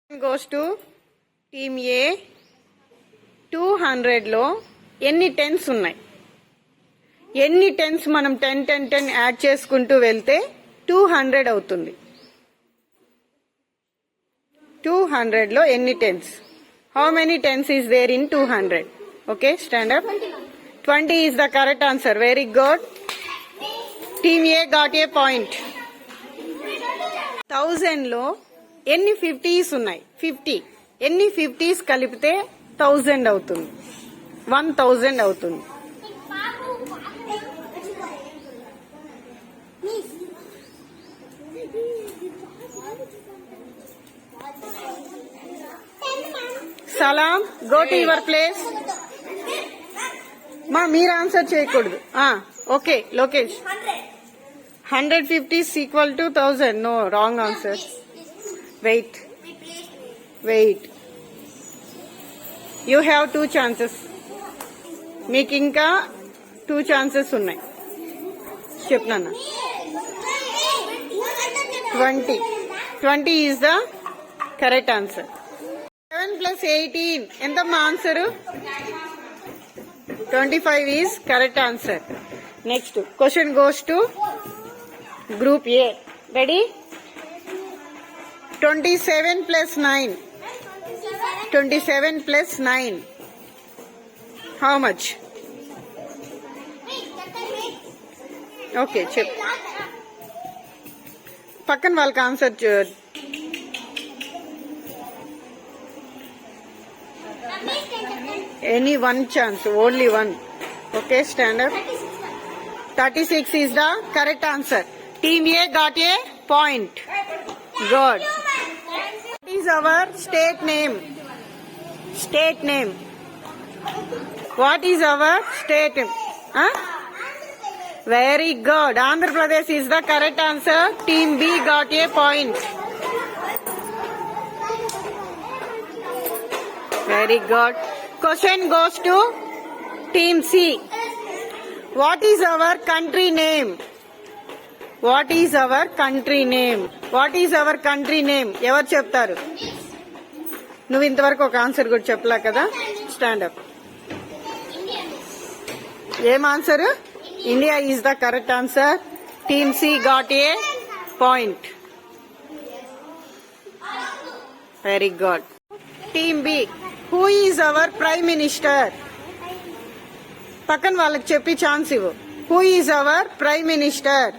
goes to team A. 200 లో ఎన్ని tense ఉన్నాయి? ఎన్ని టెన్స్ మనం 10 10 10 యాడ్ చేసుకుంటూ వెళ్తే 200 అవుతుంది. 200 లో ఎన్ని tense? How many tens is there in 200? Okay, stand up. 20 is the correct answer. Very good. Team A got a point. 1000 లో ఎన్ని 50s ఉన్నాయి? 50. ఎన్ని 50s కలిపితే 1000 అవుతుంది? 1000 అవుతుంది. సలాం, గో టు యువర్ ప్లేస్. మా మీరు ఆన్సర్ చేయకూడదు. Okay Lokesh, 150 equal to 1000. No, wrong answer. Wait. You have 2 chances. మీకు ఇంకా 2 ఛాన్సెస్ ఉన్నాయి. చెప్పనా? 20 ఈజ్ ద కరెక్ట్ ఆన్సర్. 7 + 18 ఎంతమ్మా answer? 25 is correct answer. Next question goes to group A. Ready? 27 + 9. 27 + 9. How much? Okay చెప్. పక్కన వాళ్ళకి answer any 1 chance, only 1. Okay, stand up. 36 is the correct answer. Team A got a point. Good. What is our state name? State name. What is our state name? Very good. Andhra Pradesh is the correct answer. Team B got a point. Very good. Question goes to Team C. What is our country name? What is our country name? What is our country name? ఎవరు చెప్తారు? నువ్వు ఇంతవరకు ఒక answer కూడా చెప్పలా కదా. Stand up. ఏం answer? India is the correct answer. Team C got a point. Very good. Team B. Who is our prime minister? పక్కన వాళ్ళకి చెప్పి ఛాన్స్ ఇవ్వు. Who is our prime minister?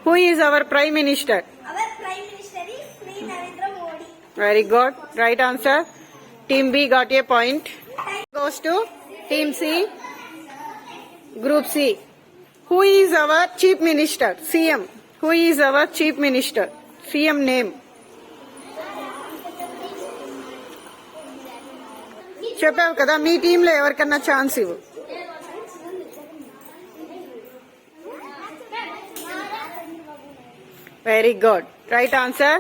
Who is our Prime Minister? Our Prime Minister is Sri Narendra Modi. Very good. Right answer. Team B got a point. Goes to Team C. Group C. Who is our Chief Minister? CM. Who is our Chief Minister? CM name. చెప్పావు కదా, మీ టీంలో ఎవరికన్నా chance ఇవ్వు. Very good. Right answer.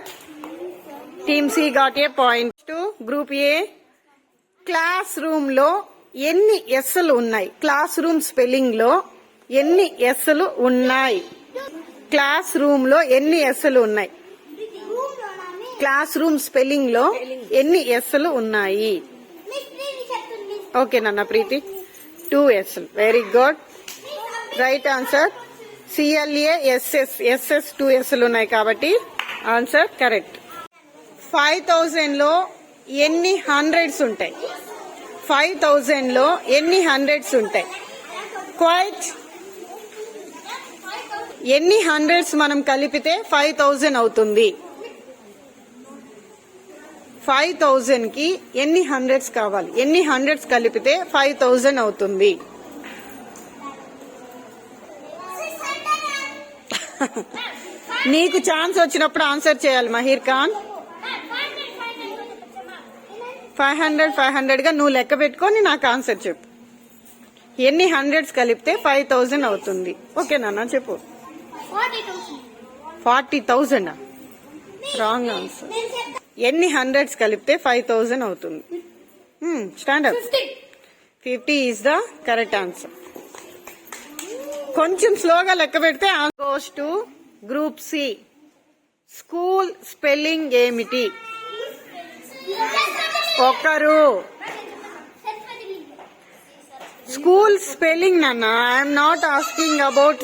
Team C got a point. To Group A. Class room లో ఎన్ని ఎస్లు ఉన్నాయి? Class room spelling లో ఎన్ని ఎస్లు ఉన్నాయి? క్లాస్ రూమ్ లో ఎన్ని ఎస్లు ఉన్నాయి? క్లాస్ రూమ్ స్పెల్లింగ్ లో ఎన్ని ఎస్లు ఉన్నాయి? ఓకే నాన్న ప్రీతి, 2 ఎస్లు. Very good. Right answer. CLASS 2 ఎస్లు ఉన్నాయి కాబట్టి ఆన్సర్ కరెక్ట్. 5000 లో ఎన్ని హండ్రెడ్స్ ఉంటాయి? 5000 లో ఎన్ని హండ్రెడ్స్ ఉంటాయి? క్వైట్. ఎన్ని హండ్రెడ్స్ మనం కలిపితే 5000 అవుతుంది? 5000 కి ఎన్ని హండ్రెడ్స్ కావాలి? ఎన్ని హండ్రెడ్స్ కలిపితే 5000 అవుతుంది? నీకు ఛాన్స్ వచ్చినప్పుడు ఆన్సర్ చేయాలి మహీర్ ఖాన్. 500 గా నువ్వు లెక్క పెట్టుకొని నాకు ఆన్సర్ చెప్పు. ఎన్ని హండ్రెడ్స్ కలిపితే 5000 అవుతుంది? ఓకే నాన్న చెప్పు. 40,000. Wrong answer. ఎన్ని హండ్రెడ్స్ కలిపితే 5000 అవుతుంది? Stand up. 50 is the correct answer. కొంచెం స్లోగా లెక్క పెడితే goes to group C. School spelling ఏమిటి? ఒకరు. స్కూల్ స్పెల్లింగ్ నాన్న. I'm not asking about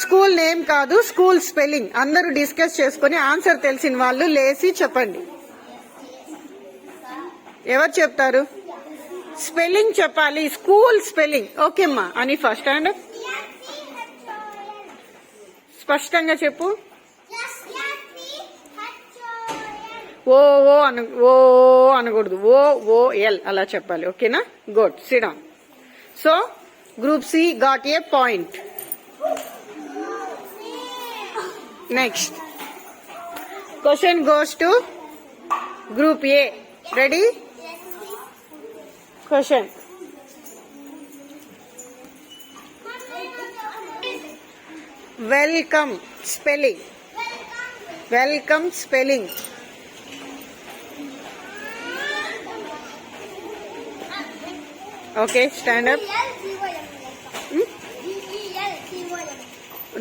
school name కాదు, స్కూల్ స్పెల్లింగ్. అందరూ డిస్కస్ చేసుకుని ఆన్సర్ తెలిసిన వాళ్ళు లేచి చెప్పండి. ఎవరు చెప్తారు? స్పెల్లింగ్ చెప్పాలి, స్కూల్ స్పెల్లింగ్. ఓకేమ్మా అని ఫస్ట్ స్టాండ్ స్పష్టంగా చెప్పు. ఓ ఓ అనకూడదు, OOL అలా చెప్పాలి. ఓకేనా? Good. Sit down. So group C got a point. Next question goes to group A. Ready? Question. Welcome spelling. Welcome spelling. Okay, stand up.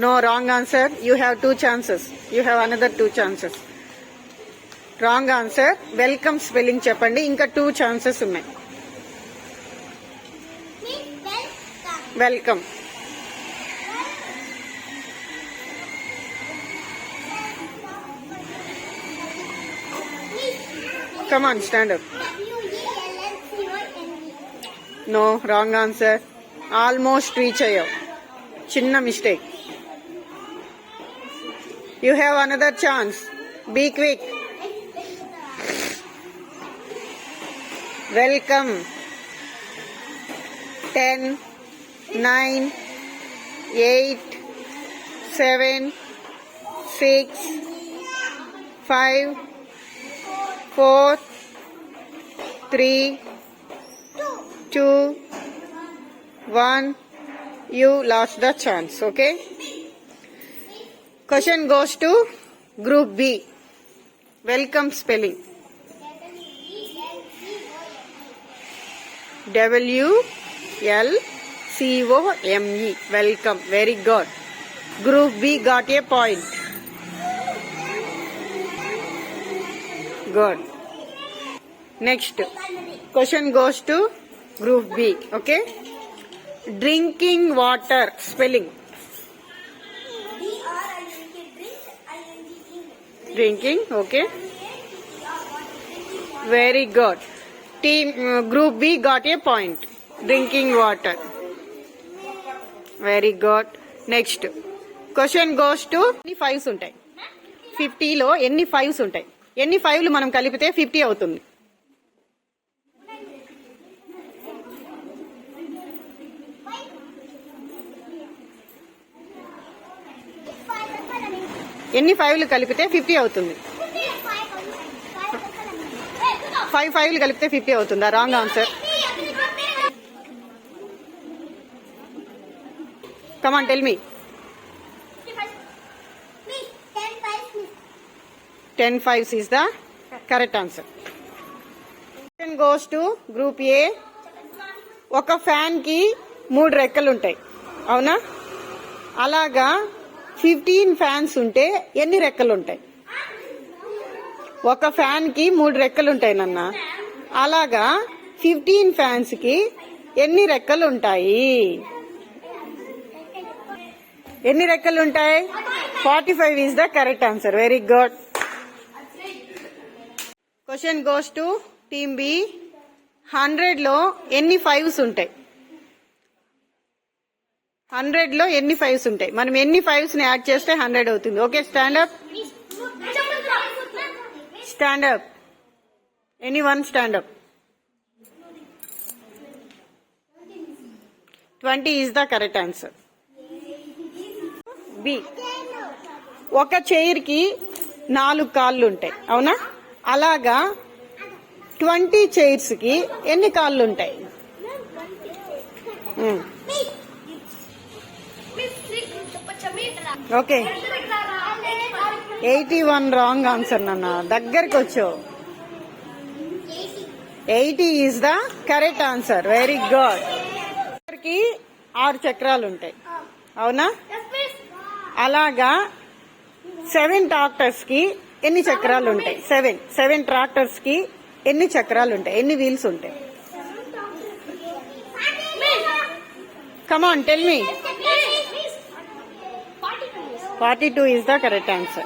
No, wrong answer. You have 2 chances. You have another 2 chances. Wrong answer. Welcome spelling చెప్పండి. ఇంకా 2 chances ఉన్నాయి. Welcome. Come on, stand up. No, wrong answer. Almost reach అయ్యావు. చిన్న mistake. You have another chance. Be quick. Welcome. 10, 9, 8, 7, 6, 5, 4, 3, 2, 1. You lost the chance. Okay? Question goes to group B. Welcome spelling. WLCOME. Welcome. Very good. Group B got a point. Good. Next question goes to group B. Okay? Drinking water spelling. Drinking. Okay. Very good. Team group B got a point. Drinking water. Very good. Next question goes to ఎన్ని 5s ఉంటాయి? 50లో ఎన్ని 5s ఉంటాయి? ఎన్ని 5లు మనం కలిపితే 50 అవుతుంది? ఎన్ని 5లు కలిపితే 50 అవుతుంది? 5 5లు కలిపితే 50 అవుతుందా? Wrong answer. Come on, tell me. 10 5s is the correct answer. Question goes to group A. ఒక ఫ్యాన్ కి 3 రెక్కలు ఉంటాయి, అవునా? అలాగా 15 ఫ్యాన్స్ ఉంటే ఎన్ని రెక్కలు ఉంటాయి? ఒక ఫ్యాన్ కి 3 రెక్కలు ఉంటాయి నాన్న. అలాగా 15 ఫ్యాన్స్ కి ఎన్ని రెక్కలు ఉంటాయి? ఎన్ని రెక్కలు ఉంటాయి? 45 is the correct answer. Very good. Question goes to team B. 100లో ఎన్ని 5s ఉంటాయి? 100లో ఎన్ని 5s ఉంటాయి? మనం ఎన్ని 5s ని యాడ్ చేస్తే 100 అవుతుంది? Okay, stand up. Stand up. Anyone stand up. 20 is the correct answer. B. ఒక చైర్ కి 4 కాళ్ళు ఉంటాయి, అవునా? అలాగా 20 చైర్స్ కి ఎన్ని కాళ్ళు ఉంటాయి? ఓకే, 81 రాంగ్ ఆన్సర్ నాన్న. దగ్గరికి వచ్చావు. 80 is the correct answer. Very good. కి 6 చక్రాలు ఉంటాయి, అవునా? అలాగా 7 ట్రాక్టర్స్ కి ఎన్ని చక్రాలు ఉంటాయి? 7 ట్రాక్టర్స్ కి ఎన్ని చక్రాలు ఉంటాయి? ఎన్ని వీల్స్ ఉంటాయి? Come on tell me. 42 is the correct answer.